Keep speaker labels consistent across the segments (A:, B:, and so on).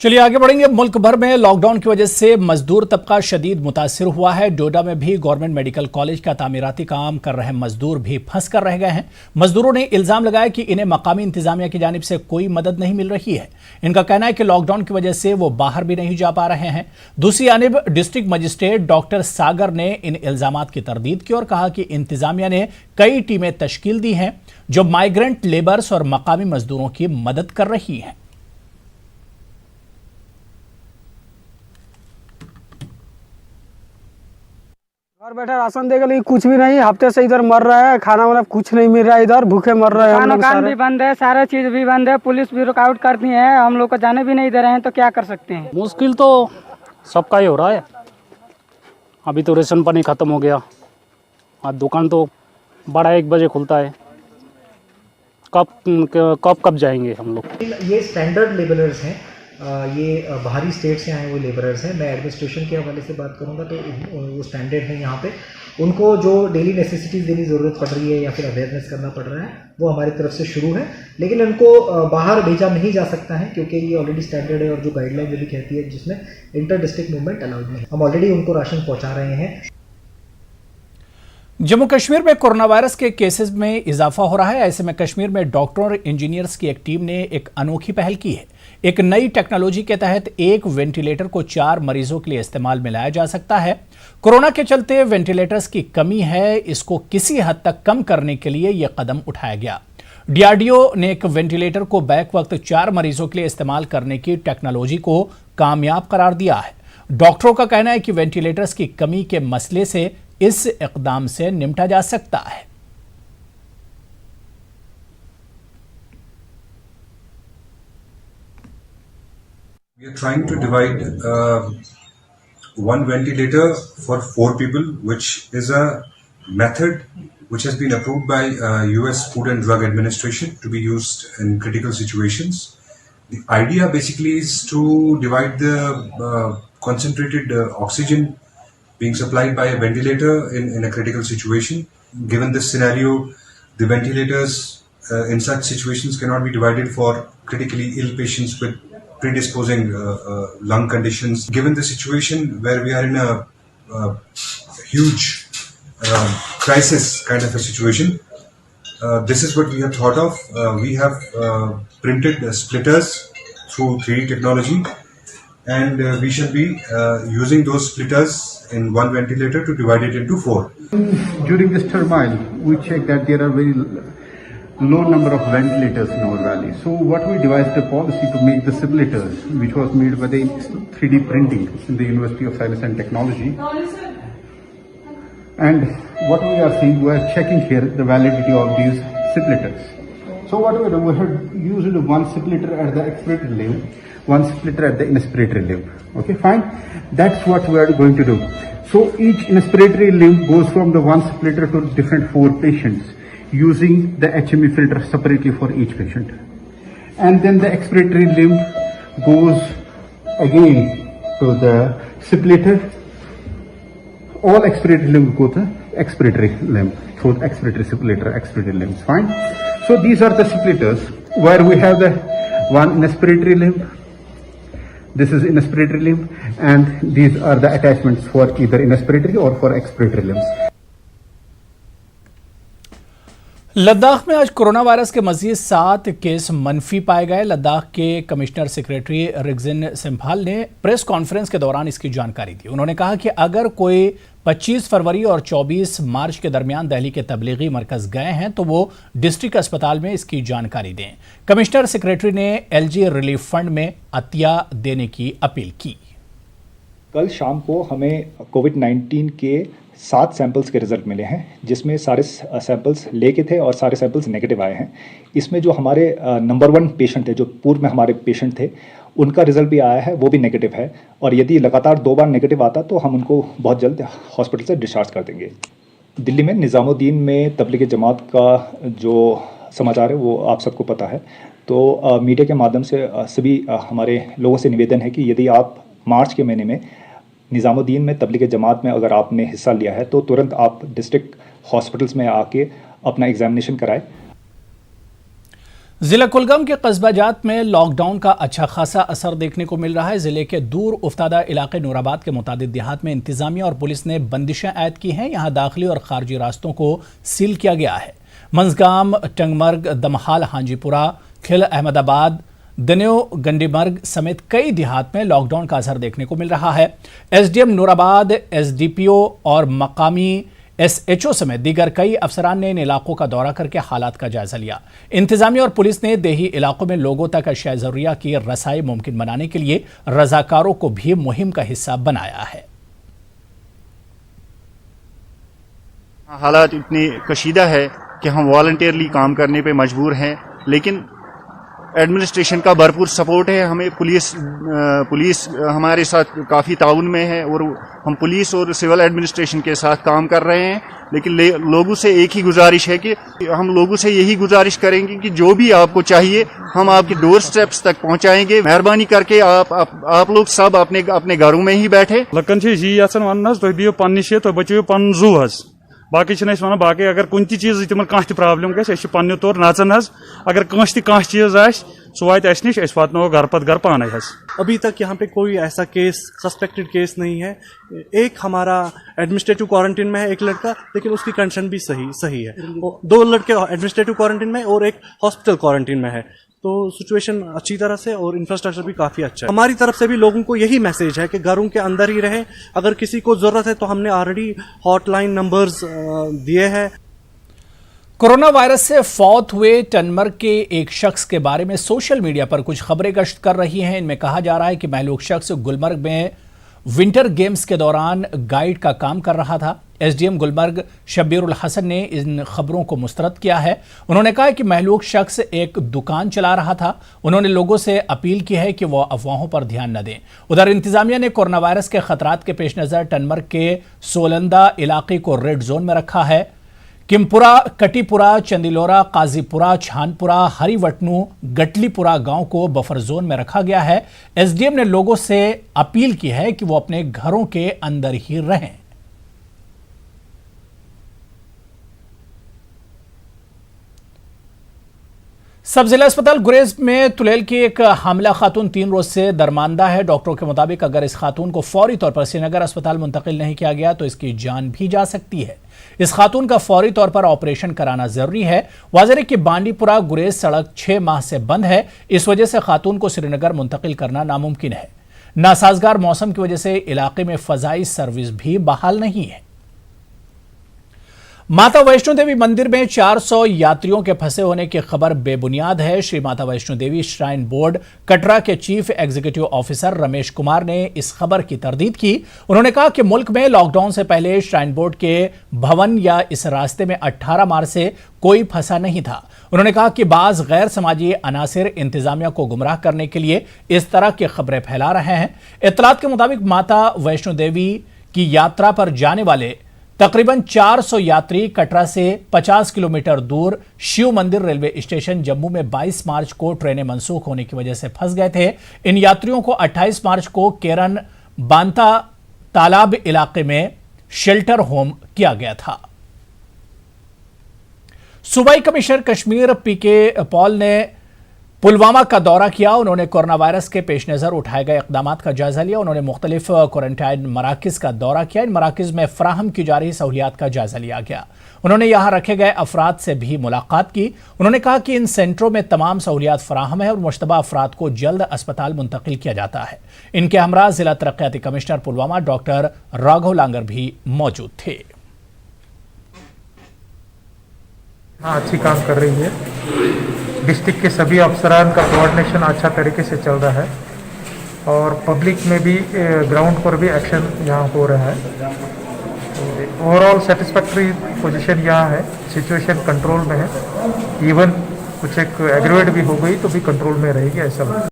A: चलिए आगे बढ़ेंगे। मुल्क भर में लॉकडाउन की वजह से मजदूर तबका शदीद मुतासिर हुआ है। डोडा में भी गवर्नमेंट मेडिकल कॉलेज का तामीराती काम कर रहे मजदूर भी फंस कर रह गए हैं। मजदूरों ने इल्जाम लगाया कि इन्हें मकामी इंतजामिया की जानिब से कोई मदद नहीं मिल रही है। इनका कहना है कि लॉकडाउन की वजह से वो बाहर भी नहीं जा पा रहे हैं। दूसरी जानिब डिस्ट्रिक्ट मजिस्ट्रेट डॉक्टर सागर ने इन इल्जामात की तरदीद की और कहा कि इंतजामिया ने कई टीमें तश्कील दी हैं जो माइग्रेंट लेबर्स और मकामी मजदूरों की मदद कर रही हैं।
B: घर बैठा राशन देगा लेकिन कुछ भी नहीं। हफ्ते से इधर मर रहा है, खाना वाना कुछ नहीं मिल रहा है, इधर भूखे मर रहे हैं।
C: दुकान भी बंद है, सारा चीज भी बंद है, पुलिस भी रुकावट करती है, हम लोग को जाने भी नहीं दे रहे हैं, तो क्या कर सकते हैं।
D: मुश्किल तो सबका ही हो रहा है। अभी तो रेशन पानी ख़त्म हो गया। आज दुकान तो 12-1 बजे खुलता है। कब जाएंगे हम लोग।
E: ये स्टैंडर्ड लेबरर्स हैं, ये बाहरी स्टेट से आए हुए लेबरर्स हैं। मैं एडमिनिस्ट्रेशन के हवाले से बात करूंगा तो वो स्टैंडर्ड है। यहाँ पे उनको जो डेली नेसेसिटीज़ देने की ज़रूरत पड़ रही है या फिर अवेयरनेस करना पड़ रहा है वो हमारी तरफ से शुरू है, लेकिन उनको बाहर भेजा नहीं जा सकता है क्योंकि ये ऑलरेडी स्टैंडर्ड है और जो गाइडलाइन भी कहती है जिसमें इंटर डिस्ट्रिक्ट मूवमेंट अलाउड नहीं है। हम ऑलरेडी उनको राशन पहुँचा रहे हैं।
A: जम्मू कश्मीर में कोरोना वायरस के केसेस में इजाफा हो रहा है। ऐसे में कश्मीर में डॉक्टरों और इंजीनियर्स की एक टीम ने एक अनोखी पहल की है। एक नई टेक्नोलॉजी के तहत एक वेंटिलेटर को 4 मरीजों के लिए इस्तेमाल में लाया जा सकता है। कोरोना के चलते वेंटिलेटर्स की कमी है, इसको किसी हद तक कम करने के लिए यह कदम उठाया गया। डीआरडीओ ने एक वेंटिलेटर को बैक वक्त 4 मरीजों के लिए इस्तेमाल करने की टेक्नोलॉजी को कामयाब करार दिया है। डॉक्टरों का कहना है कि वेंटिलेटर्स की कमी के मसले से इस इकदाम से निपटा जा सकता है।
F: We are trying to divide one ventilator for 4 people, which is a method which has been approved by US Food and Drug Administration to be used in critical situations. The idea basically is to divide the concentrated oxygen being supplied by a ventilator in a critical situation. Given this scenario, the ventilators in such situations cannot be divided for critically ill patients with predisposing lung conditions. Given the situation where we are in a huge crisis kind of a situation, this is what we have thought of. We have printed splitters through 3D technology, and we shall be using those splitters in one ventilator to divide it into 4.
G: During this turmoil, we checked that there are very low number of ventilators in our valley. So what we devised a policy to make the simulators, which was made by the 3D printing in the University of Science and Technology. And what we are seeing, we are checking here the validity of these simulators. So what we do, we have used one simulator at the expiratory limb, one simulator at the inspiratory limb. Okay, fine. That's what we are going to do. So each inspiratory limb goes from the one simulator to different 4 patients, using the HME filter separately for each patient. And then the expiratory limb goes again to the simulator. All expiratory limb go to expiratory limb through the expiratory simulator, expiratory limbs. Fine. So these are the simulators where we have the one inspiratory limb. This is inspiratory limb, and these are the attachments for either inspiratory or for expiratory limbs.
A: Ladakh में आज corona virus के मजीद 7 case मनफी पाए गए। लद्दाख के commissioner secretary Rigzin सिम्फाल ने press conference के दौरान इसकी जानकारी दी। उन्होंने कहा कि अगर कोई 25 फरवरी और 24 मार्च के दरमियान दिल्ली के तबलीगी मरकज गए हैं तो वो डिस्ट्रिक्ट अस्पताल में इसकी जानकारी दें। कमिश्नर सेक्रेटरी ने एलजी रिलीफ फंड में अतिया देने की अपील की।
H: कल शाम को हमें कोविड-19 के 7 सैंपल्स के रिजल्ट मिले हैं, जिसमें सारे सैंपल्स लेके थे और सारे सैंपल्स नेगेटिव आए हैं। इसमें जो हमारे नंबर 1 पेशेंट है, जो पूर्व में हमारे पेशेंट थे, उनका रिजल्ट भी आया है, वो भी नेगेटिव है। और यदि लगातार 2 बार नेगेटिव आता तो हम उनको बहुत जल्द हॉस्पिटल से डिस्चार्ज कर देंगे। दिल्ली में निज़ामुद्दीन में तबलीग जमात का जो समाचार है वो आप सबको पता है। तो मीडिया के माध्यम से सभी हमारे लोगों से निवेदन है कि यदि आप मार्च के महीने में निज़ामुद्दीन में तबलीग जमात में अगर आपने हिस्सा लिया है तो तुरंत आप डिस्ट्रिक्ट हॉस्पिटल्स में आके अपना एग्जामिनेशन कराएं।
A: जिला कुलगाम के कस्बा जात में लॉकडाउन का अच्छा खासा असर देखने को मिल रहा है। जिले के दूर उफ्तादा इलाके नूराबाद के मुतादिद देहात में इंतजामिया और पुलिस ने बंदिशें आयद की हैं। यहाँ दाखिली और खारजी रास्तों को सील किया गया है। मंजगाम, टंगमर्ग, दमहाल, हांजीपुरा, खिल अहमदाबाद, दन्यो, गंडीमर्ग समेत कई देहात में लॉकडाउन का असर देखने को मिल रहा है। एसडीएम नूराबाद, एसडीपीओ और मकामी एसएचओ समेत दीगर कई अफसरान ने इन इलाकों का दौरा करके हालात का जायजा लिया। इंतजामिया और पुलिस ने देही इलाकों में लोगों तक अशिया जरूरिया की रसाई मुमकिन बनाने के लिए रजाकारों को भी मुहिम का हिस्सा बनाया है।
I: हालात इतनी कशीदा है कि हम वॉलंटियरली काम करने पे मजबूर हैं, लेकिन एडमिनिस्ट्रेशन का भरपूर सपोर्ट है हमें। पुलिस हमारे साथ काफ़ी ताउन में है और हम पुलिस और सिविल एडमिनिस्ट्रेशन के साथ काम कर रहे हैं। लेकिन लोगों से एक ही गुजारिश है कि हम लोगों से यही गुजारिश करेंगे कि जो भी आपको चाहिए हम आपके डोर स्टेप्स तक पहुंचाएंगे। मेहरबानी करके आप लोग सब अपने घरों में ही बैठे।
J: लकन वन तुम दियो पन्नी शे तुम बचो पन जू हज बाकी वन बाकी अगर कुन चीज तिम कह प्रॉब्लम गि तौर नचन हज अगर कह चीज सह वात अस निश वातनो घर पत घर पाने हज।
K: अभी तक यहाँ पे कोई ऐसा केस सस्पेक्टेड केस नहीं है। एक हमारा एडमिनिस्ट्रेटिव क्वारंटीन में है एक लड़का, लेकिन उसकी कंडीशन भी सही है। 2 लड़के एडमिनिस्ट्रेटिव क्वारंटीन में और एक हॉस्पिटल क्वारंटीन में है। तो सिचुएशन अच्छी तरह से और इंफ्रास्ट्रक्चर भी काफ़ी अच्छा है। हमारी तरफ से भी लोगों को यही मैसेज है कि घरों के अंदर ही रहें। अगर किसी को ज़रूरत है तो हमने ऑलरेडी हॉटलाइन नंबर्स दिए हैं।
A: कोरोना वायरस से फौत हुए टनमर्ग के एक शख्स के बारे में सोशल मीडिया पर कुछ खबरें गश्त कर रही हैं। इनमें कहा जा रहा है कि महलूक शख्स गुलमर्ग में विंटर गेम्स के दौरान गाइड का काम कर रहा था। एसडीएम गुलमर्ग शब्बीरुल हसन ने इन खबरों को मुस्तरद किया है। उन्होंने कहा कि महलूक शख्स एक दुकान चला रहा था। उन्होंने लोगों से अपील की है कि वह अफवाहों पर ध्यान न दें। उधर इंतजामिया ने कोरोना वायरस के खतरात के पेश नज़र टनमर्ग के सोलंदा इलाके को रेड जोन में रखा है। किमपुरा, कटीपुरा, चंदिलोरा, काजीपुरा, छानपुरा, हरिवटनू, गटलीपुरा गांव को बफर जोन में रखा गया है। एसडीएम ने लोगों से अपील की है कि वो अपने घरों के अंदर ही रहें। सब जिला अस्पताल गुरेज में तुलेल की एक हामिला खातून 3 रोज से दरमानदा है। डॉक्टरों के मुताबिक अगर इस खातून को फौरी तौर पर श्रीनगर अस्पताल मुंतकिल नहीं किया गया तो इसकी जान भी जा सकती है। इस खातून का फौरी तौर पर ऑपरेशन कराना जरूरी है। वाज़ेह कि बांडीपुरा गुरेज सड़क 6 माह से बंद है। इस वजह से खातून को श्रीनगर मुंतकिल करना नामुमकिन है। नासाजगार मौसम की वजह से इलाके में फजाई सर्विस भी बहाल नहीं है। माता वैष्णो देवी मंदिर में 400 यात्रियों के फंसे होने की खबर बेबुनियाद है। श्री माता वैष्णो देवी श्राइन बोर्ड कटरा के chief executive officer Ramesh Kumar ने इस खबर की तरदीद की। उन्होंने कहा कि मुल्क में लॉकडाउन से पहले श्राइन बोर्ड के भवन या इस रास्ते में 18 मार्च से कोई फंसा नहीं था। उन्होंने कहा कि बाज गैर समाजी अनासिर इंतजामिया को गुमराह करने के लिए इस तरह की खबरें फैला रहे हैं। इत्तलात के मुताबिक माता वैष्णो देवी की यात्रा पर जाने वाले तकरीबन 400 यात्री कटरा से 50 किलोमीटर दूर शिव मंदिर रेलवे स्टेशन जम्मू में 22 मार्च को ट्रेनें मंसूख होने की वजह से फंस गए थे। इन यात्रियों को 28 मार्च को केरन बांता तालाब इलाके में शेल्टर होम किया गया था। सूबाई कमिश्नर कश्मीर पीके पॉल ने पुलवामा का दौरा किया। उन्होंने कोरोना वायरस के पेश नज़र उठाए गए इकदाम का जायजा लिया। उन्होंने मुख्तलिफ क्वारंटाइन मराकज़ का दौरा किया। इन मराकज़ में फराहम की जा रही सहूलियात का जायजा लिया गया। उन्होंने यहाँ रखे गए अफराद से भी मुलाकात की। उन्होंने कहा कि इन सेंटरों में तमाम सहूलियात फराहम है और मुश्तबा अफराद को जल्द अस्पताल मुंतकिल किया जाता है। इनके हमरा जिला तरक्याती कमिश्नर पुलवामा डॉक्टर राघव लांगर भी मौजूद थे।
L: हाँ, अच्छी काम कर रही है। डिस्ट्रिक्ट के सभी अफसरान का कोऑर्डिनेशन अच्छा तरीके से चल रहा है और पब्लिक में भी ग्राउंड पर भी एक्शन यहाँ हो रहा है। ओवरऑल सेटिस्फैक्ट्री पोजीशन यहाँ है। सिचुएशन कंट्रोल में है। इवन कुछ एक एग्रीवेट भी हो गई तो भी कंट्रोल में रहेगी, ऐसा लगता है।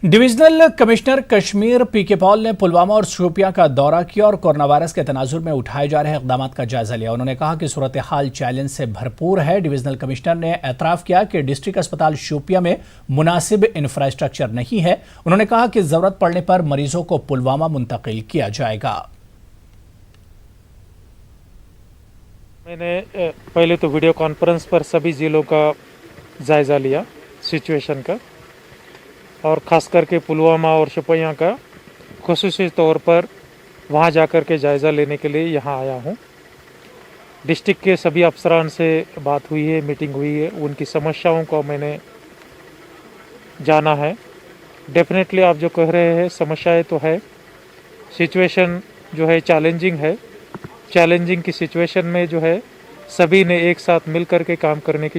A: डिविजनल कमिश्नर कश्मीर पीके पॉल ने पुलवामा और शोपियां का दौरा किया और कोरोना वायरस के तनाजुर में उठाए जा रहे इकदाम का जायजा लिया। उन्होंने कहा कि सूरत हाल चैलेंज से भरपूर है। डिविजनल कमिश्नर ने एतराफ़ किया कि डिस्ट्रिक्ट अस्पताल शोपियां में मुनासिब इंफ्रास्ट्रक्चर नहीं है। उन्होंने कहा कि जरूरत पड़ने पर मरीजों को पुलवामा मुंतकिल किया जाएगा।
M: मैंने पहले तो वीडियो कॉन्फ्रेंस पर सभी जिलों का
L: जायज़ा लिया सिचुएशन का, और ख़ास करके पुलवामा और शोपियां का ख़ुसूसी तौर पर वहां जाकर के जायज़ा लेने के लिए यहां आया हूं। डिस्ट्रिक्ट के सभी अफसरान से बात हुई है, मीटिंग हुई है, उनकी समस्याओं को मैंने जाना है। डेफिनेटली आप जो कह रहे हैं समस्याएं तो है, सिचुएशन जो है चैलेंजिंग है। चैलेंजिंग की सिचुएशन में जो है सभी ने एक साथ मिल कर के काम करने की